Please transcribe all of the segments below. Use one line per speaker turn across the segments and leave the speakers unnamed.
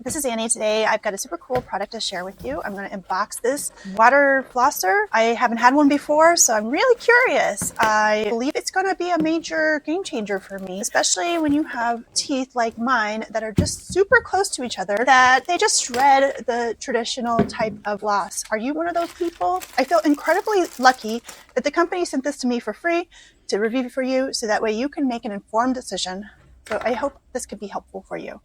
This is Annie. Today I've got a super cool product to share with you. I'm going to unbox this water flosser. I haven't had one before, so I'm really curious. I believe it's going to be a major game changer for me, especially when you have teeth like mine that are just super close to each other, that they just shred the traditional type of floss. Are you one of those people? I feel incredibly lucky that the company sent this to me for free to review for you, so that way you can make an informed decision. So I hope this could be helpful for you.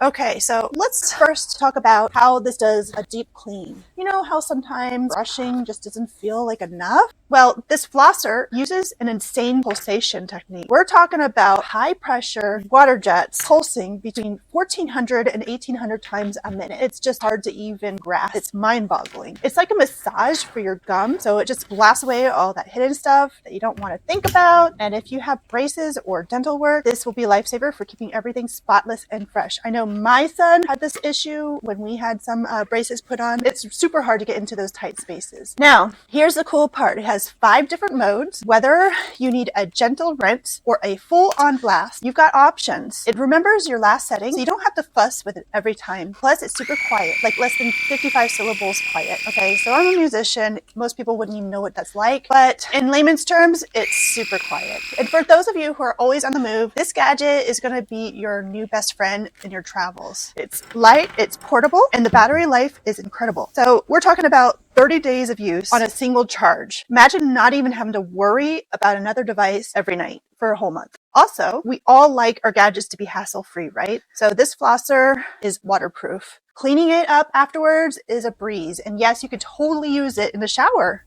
Okay, so let's first talk about how this does a deep clean. You know how sometimes brushing just doesn't feel like enough? Well, this flosser uses an insane pulsation technique. We're talking about high pressure water jets pulsing between 1400 and 1800 times a minute. It's just hard to even grasp. It's mind boggling. It's like a massage for your gums. So it just blasts away all that hidden stuff that you don't want to think about. And if you have braces or dental work, this will be a lifesaver for keeping everything spotless and fresh. I know my son had this issue when we had some braces put on. It's super hard to get into those tight spaces. Now, here's the cool part. It has 5 different modes. Whether you need a gentle rinse or a full-on blast, you've got options. It remembers your last setting, so you don't have to fuss with it every time. Plus, it's super quiet, like less than 55 syllables quiet. Okay, so I'm a musician. Most people wouldn't even know what that's like, but in layman's terms, it's super quiet. And for those of you who are always on the move, this gadget is going to be your new best friend in your travels. It's light, it's portable, and the battery life is incredible. So we're talking about 30 days of use on a single charge. Imagine not even having to worry about another device every night for a whole month. Also, we all like our gadgets to be hassle-free, right? So this flosser is waterproof. Cleaning it up afterwards is a breeze. And yes, you could totally use it in the shower.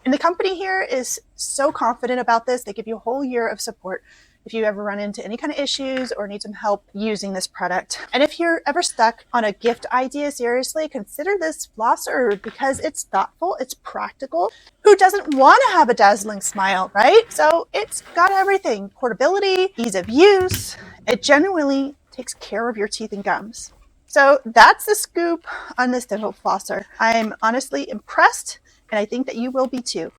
And the company here is so confident about this. They give you a whole year of support if you ever run into any kind of issues or need some help using this product. And if you're ever stuck on a gift idea, seriously, consider this flosser because it's thoughtful, it's practical. Who doesn't want to have a dazzling smile, right? So it's got everything: portability, ease of use. It genuinely takes care of your teeth and gums. So that's the scoop on this dental flosser. I'm honestly impressed, and I think that you will be too.